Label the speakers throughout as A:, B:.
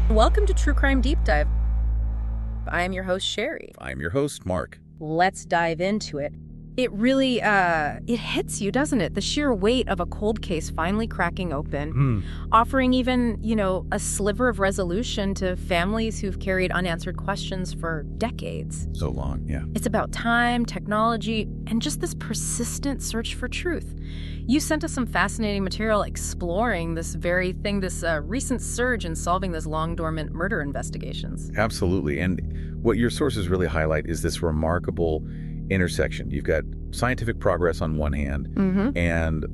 A: Welcome to True Crime Deep Dive. I am your host, Sherry.
B: I'm your host, Mark.
A: Let's dive into it. It really, it hits you, doesn't it? The sheer weight of a cold case finally cracking open, offering even, a sliver of resolution to families who've carried unanswered questions for decades.
B: So long, yeah.
A: It's about time, technology, and just this persistent search for truth. You sent us some fascinating material exploring this very thing, this recent surge in solving those long-dormant murder investigations.
B: Absolutely. And what your sources really highlight is this remarkable intersection. You've got scientific progress on one hand and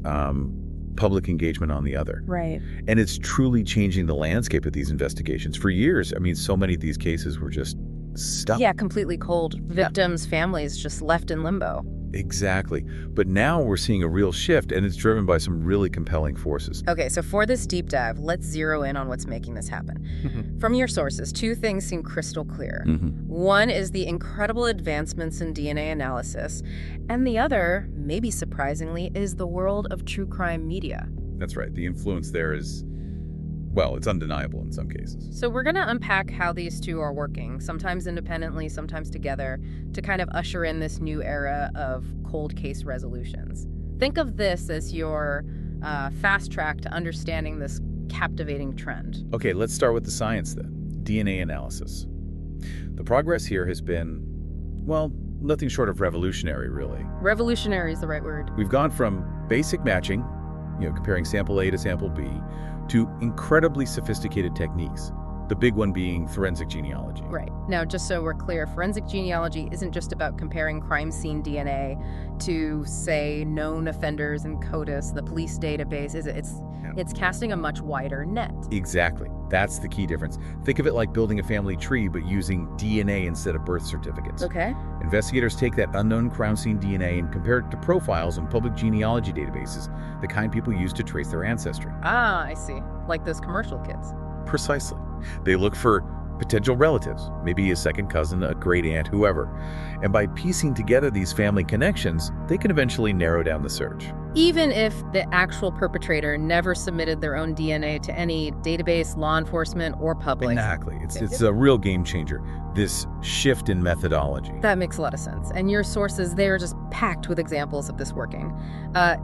B: public engagement on the other.
A: Right.
B: And it's truly changing the landscape of these investigations. For years, so many of these cases were just stuck.
A: Yeah, completely cold. Victims' families just left in limbo.
B: Exactly. But now we're seeing a real shift, and it's driven by some really compelling forces.
A: Okay, so for this deep dive, let's zero in on what's making this happen. From your sources, two things seem crystal clear. One is the incredible advancements in DNA analysis, and the other, maybe surprisingly, is the world of true crime media.
B: That's right. The influence there is, well, it's undeniable in some cases.
A: So we're going to unpack how these two are working, sometimes independently, sometimes together, to kind of usher in this new era of cold case resolutions. Think of this as your fast track to understanding this captivating trend.
B: Okay, let's start with the science then. DNA analysis. The progress here has been, well, nothing short of revolutionary, really.
A: Revolutionary is the right word.
B: We've gone from basic matching, comparing sample A to sample B, to incredibly sophisticated techniques, the big one being forensic genealogy.
A: Right. Now, just so we're clear, forensic genealogy isn't just about comparing crime scene DNA to, say, known offenders in CODIS, the police database, is it? It's casting a much wider net.
B: Exactly. That's the key difference. Think of it like building a family tree, but using DNA instead of birth certificates.
A: Okay.
B: Investigators take that unknown crime scene DNA and compare it to profiles in public genealogy databases, the kind people use to trace their ancestry.
A: Ah, I see. Like those commercial kids.
B: Precisely. They look for potential relatives, maybe a second cousin, a great aunt, whoever. And by piecing together these family connections, they can eventually narrow down the search.
A: Even if the actual perpetrator never submitted their own DNA to any database, law enforcement, or public.
B: Exactly. It's a real game changer, this shift in methodology.
A: That makes a lot of sense. And your sources, they are just packed with examples of this working.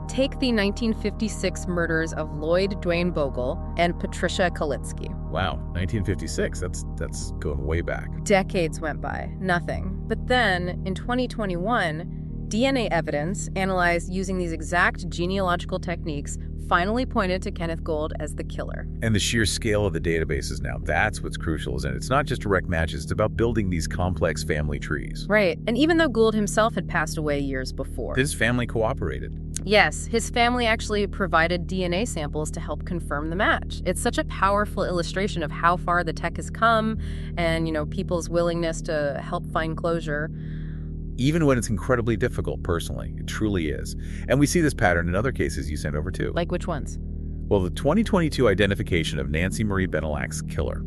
A: Take the 1956 murders of Lloyd Dwayne Bogle and Patricia Kalitsky.
B: Wow, 1956. That's going way back.
A: Decades went by, nothing. But then, in 2021, DNA evidence analyzed using these exact genealogical techniques finally pointed to Kenneth Gold as the killer.
B: And the sheer scale of the databases now, that's what's crucial, isn't it? It's not just direct matches, it's about building these complex family trees.
A: Right, and even though Gould himself had passed away years before.
B: His family cooperated.
A: Yes, his family actually provided DNA samples to help confirm the match. It's such a powerful illustration of how far the tech has come and, people's willingness to help find closure.
B: Even when it's incredibly difficult personally, it truly is. And we see this pattern in other cases you sent over too.
A: Like which ones?
B: Well, the 2022 identification of Nancy Marie Benelak's killer.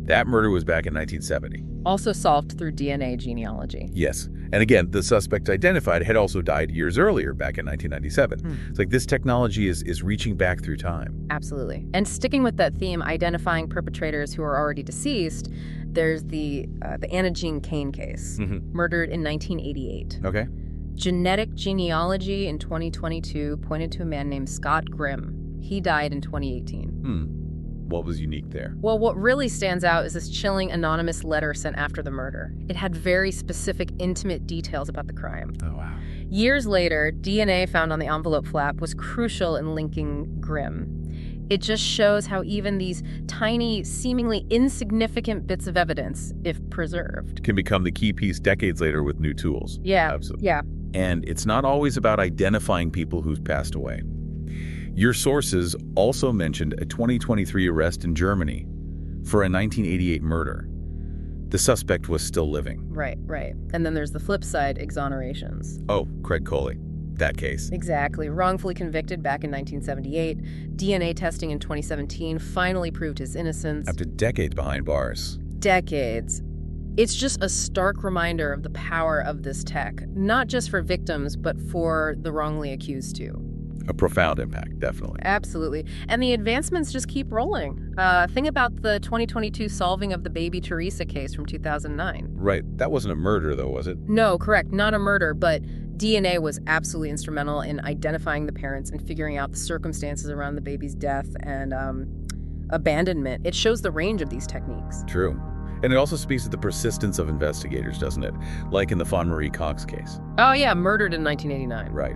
B: That murder was back in 1970.
A: Also solved through DNA genealogy.
B: Yes. And again, the suspect identified had also died years earlier, back in 1997. It's like this technology is reaching back through time.
A: Absolutely. And sticking with that theme, identifying perpetrators who are already deceased, there's the Anna Jean Kane case, murdered in 1988.
B: Okay.
A: Genetic genealogy in 2022 pointed to a man named Scott Grimm. He died in 2018.
B: What was unique there?
A: Well, what really stands out is this chilling anonymous letter sent after the murder. It had very specific, intimate details about the crime.
B: Oh, wow.
A: Years later, DNA found on the envelope flap was crucial in linking Grimm. It just shows how even these tiny, seemingly insignificant bits of evidence, if preserved,
B: can become the key piece decades later with new tools.
A: Yeah,
B: absolutely.
A: Yeah.
B: And it's not always about identifying people who've passed away. Your sources also mentioned a 2023 arrest in Germany for a 1988 murder. The suspect was still living.
A: Right. And then there's the flip side, exonerations.
B: Oh, Craig Coley. That case.
A: Exactly. Wrongfully convicted back in 1978. DNA testing in 2017 finally proved his innocence.
B: After decades behind bars.
A: Decades. It's just a stark reminder of the power of this tech, not just for victims, but for the wrongly accused too.
B: A profound impact, definitely.
A: Absolutely. And the advancements just keep rolling. Think about the 2022 solving of the baby Teresa case from 2009.
B: Right. That wasn't a murder, though, was it?
A: No, correct. Not a murder, but DNA was absolutely instrumental in identifying the parents and figuring out the circumstances around the baby's death and abandonment. It shows the range of these techniques.
B: True. And it also speaks to the persistence of investigators, doesn't it? Like in the Fawn Marie Cox case.
A: Oh, yeah, murdered in 1989.
B: Right.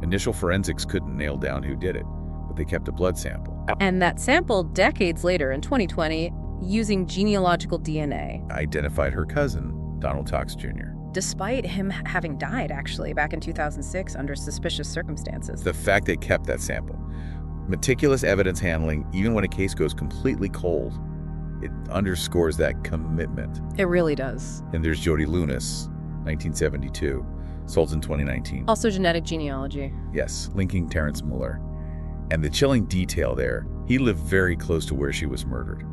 B: Initial forensics couldn't nail down who did it, but they kept a blood sample.
A: And that sample, decades later in 2020, using genealogical DNA,
B: identified her cousin, Donald Cox Jr.
A: Despite him having died, actually, back in 2006 under suspicious circumstances.
B: The fact they kept that sample. Meticulous evidence handling, even when a case goes completely cold, it underscores that commitment.
A: It really does.
B: And there's Jody Lunis, 1972, sold in 2019.
A: Also genetic genealogy.
B: Yes, linking Terrence Miller. And the chilling detail there, he lived very close to where she was murdered.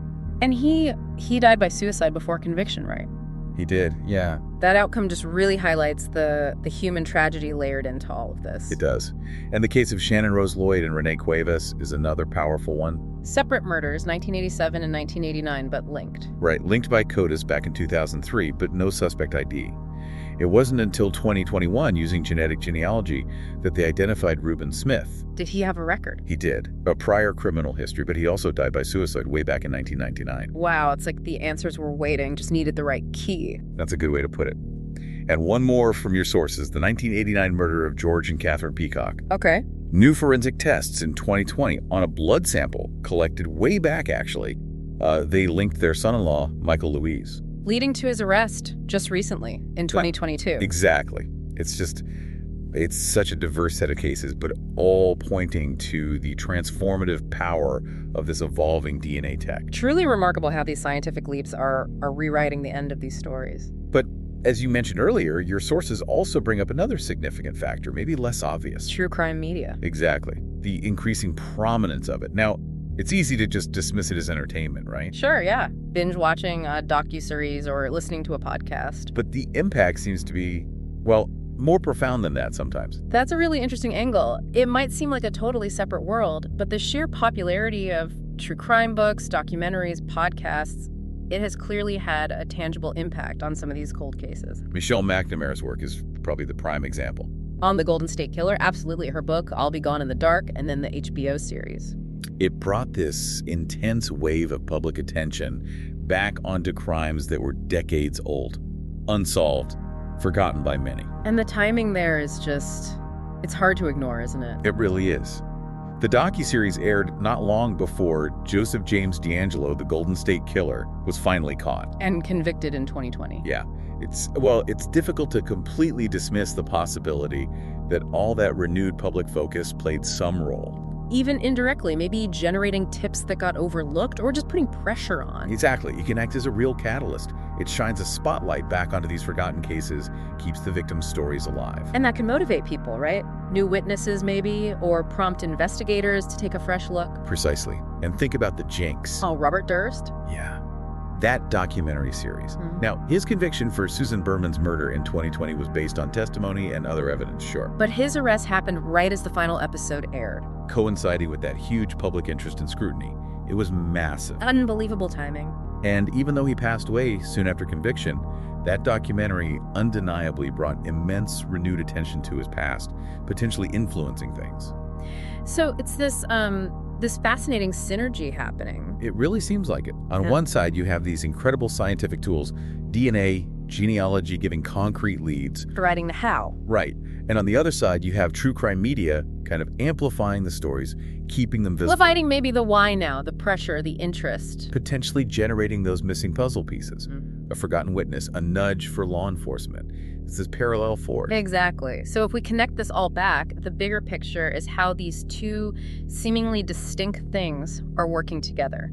A: And he died by suicide before conviction, right?
B: He did, yeah.
A: That outcome just really highlights the human tragedy layered into all of this.
B: It does. And the case of Shannon Rose Lloyd and Renee Cuevas is another powerful one.
A: Separate murders, 1987 and 1989, but linked.
B: Right, linked by CODIS back in 2003, but no suspect ID. It wasn't until 2021, using genetic genealogy, that they identified Reuben Smith.
A: Did he have a record?
B: He did. A prior criminal history, but he also died by suicide way back in 1999.
A: Wow, it's like the answers were waiting, just needed the right key.
B: That's a good way to put it. And one more from your sources, the 1989 murder of George and Catherine Peacock.
A: Okay.
B: New forensic tests in 2020 on a blood sample collected way back, actually. They linked their son-in-law, Michael Louise.
A: Leading to his arrest just recently in 2022.
B: Exactly. It's such a diverse set of cases, but all pointing to the transformative power of this evolving DNA tech.
A: Truly remarkable how these scientific leaps are rewriting the end of these stories.
B: But as you mentioned earlier, your sources also bring up another significant factor, maybe less obvious.
A: True crime media.
B: Exactly. The increasing prominence of it. Now, it's easy to just dismiss it as entertainment, right?
A: Sure, yeah. Binge watching a docuseries or listening to a podcast.
B: But the impact seems to be, well, more profound than that sometimes.
A: That's a really interesting angle. It might seem like a totally separate world, but the sheer popularity of true crime books, documentaries, podcasts, it has clearly had a tangible impact on some of these cold cases.
B: Michelle McNamara's work is probably the prime example.
A: On the Golden State Killer, absolutely. Her book, I'll Be Gone in the Dark, and then the HBO series.
B: It brought this intense wave of public attention back onto crimes that were decades old, unsolved, forgotten by many.
A: And the timing there is just, it's hard to ignore, isn't it?
B: It really is. The docuseries aired not long before Joseph James D'Angelo, the Golden State Killer, was finally caught.
A: And convicted in 2020.
B: Yeah. It's difficult to completely dismiss the possibility that all that renewed public focus played some role.
A: Even indirectly, maybe generating tips that got overlooked or just putting pressure on.
B: Exactly. It can act as a real catalyst. It shines a spotlight back onto these forgotten cases, keeps the victims' stories alive.
A: And that can motivate people, right? New witnesses, maybe, or prompt investigators to take a fresh look.
B: Precisely. And think about the Jinx.
A: Oh, Robert Durst?
B: Yeah. That documentary series.
A: Mm-hmm.
B: Now, his conviction for Susan Berman's murder in 2020 was based on testimony and other evidence, sure.
A: But his arrest happened right as the final episode aired.
B: Coinciding with that huge public interest and scrutiny. It was massive.
A: Unbelievable timing.
B: And even though he passed away soon after conviction, that documentary undeniably brought immense renewed attention to his past, potentially influencing things.
A: So it's this fascinating synergy happening.
B: It really seems like it. On one side, you have these incredible scientific tools, DNA, genealogy giving concrete leads.
A: Providing the how.
B: Right. And on the other side, you have true crime media kind of amplifying the stories, keeping them visible.
A: Providing maybe the why now, the pressure, the interest.
B: Potentially generating those missing puzzle pieces. A forgotten witness, a nudge for law enforcement. It's this parallel force.
A: Exactly. So if we connect this all back, the bigger picture is how these two seemingly distinct things are working together.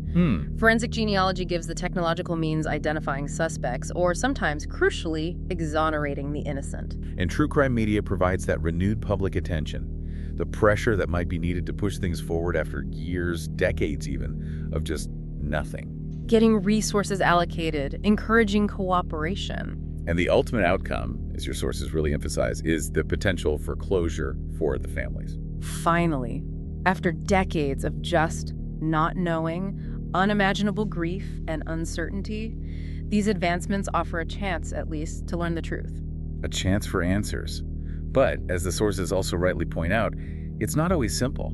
A: Forensic genealogy gives the technological means identifying suspects, or sometimes, crucially, exonerating the innocent.
B: And true crime media provides that renewed public attention, the pressure that might be needed to push things forward after years, decades even, of just nothing.
A: Getting resources allocated, encouraging cooperation.
B: And the ultimate outcome, as your sources really emphasize, is the potential for closure for the families.
A: Finally, after decades of just not knowing, unimaginable grief and uncertainty, these advancements offer a chance, at least, to learn the truth.
B: A chance for answers. But, as the sources also rightly point out, it's not always simple.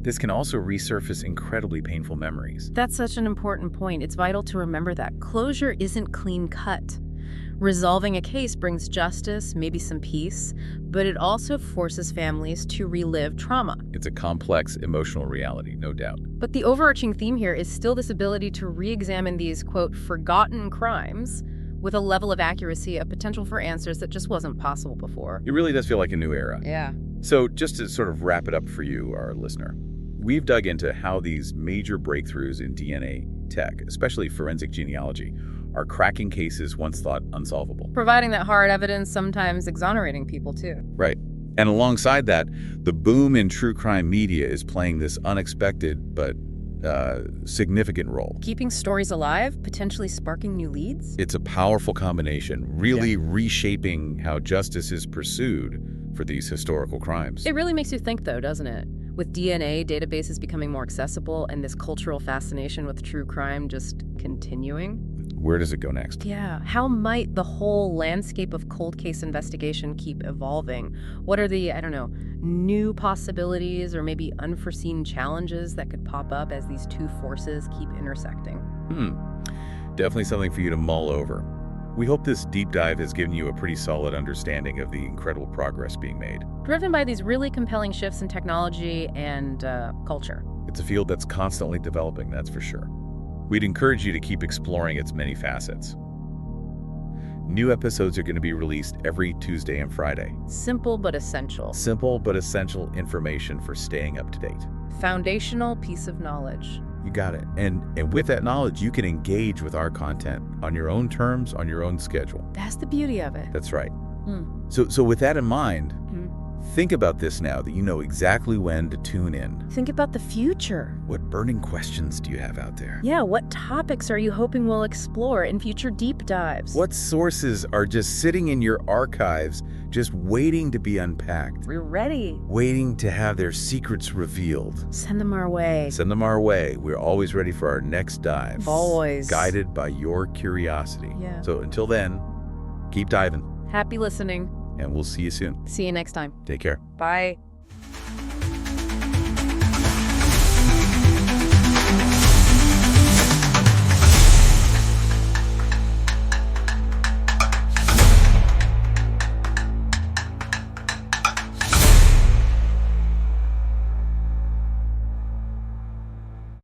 B: This can also resurface incredibly painful memories.
A: That's such an important point. It's vital to remember that closure isn't clean-cut. Resolving a case brings justice, maybe some peace, but it also forces families to relive trauma.
B: It's a complex emotional reality, no doubt.
A: But the overarching theme here is still this ability to re-examine these, quote, forgotten crimes with a level of accuracy, a potential for answers that just wasn't possible before.
B: It really does feel like a new era.
A: Yeah.
B: So just to sort of wrap it up for you, our listener, we've dug into how these major breakthroughs in DNA tech, especially forensic genealogy, are cracking cases once thought unsolvable.
A: Providing that hard evidence, sometimes exonerating people too.
B: Right. And alongside that, the boom in true crime media is playing this unexpected but significant role.
A: Keeping stories alive, potentially sparking new leads?
B: It's a powerful combination, really reshaping how justice is pursued for these historical crimes.
A: It really makes you think, though, doesn't it? With DNA databases becoming more accessible and this cultural fascination with true crime just continuing.
B: Where does it go next?
A: Yeah. How might the whole landscape of cold case investigation keep evolving? What are the, new possibilities or maybe unforeseen challenges that could pop up as these two forces keep intersecting?
B: Definitely something for you to mull over. We hope this deep dive has given you a pretty solid understanding of the incredible progress being made.
A: Driven by these really compelling shifts in technology and culture.
B: It's a field that's constantly developing, that's for sure. We'd encourage you to keep exploring its many facets. New episodes are going to be released every Tuesday and Friday.
A: Simple but essential.
B: Simple but essential information for staying up to date.
A: Foundational piece of knowledge.
B: You got it. And with that knowledge, you can engage with our content on your own terms, on your own schedule.
A: That's the beauty of it.
B: That's right. So with that in mind, think about this now that you know exactly when to tune in.
A: Think about the future.
B: What burning questions do you have out there?
A: Yeah, what topics are you hoping we'll explore in future deep dives?
B: What sources are just sitting in your archives, just waiting to be unpacked?
A: We're ready.
B: Waiting to have their secrets revealed.
A: Send them our way.
B: Send them our way. We're always ready for our next dive.
A: Always.
B: Guided by your curiosity.
A: Yeah.
B: So until then, keep diving.
A: Happy listening.
B: And we'll see you soon.
A: See you next time.
B: Take care.
A: Bye.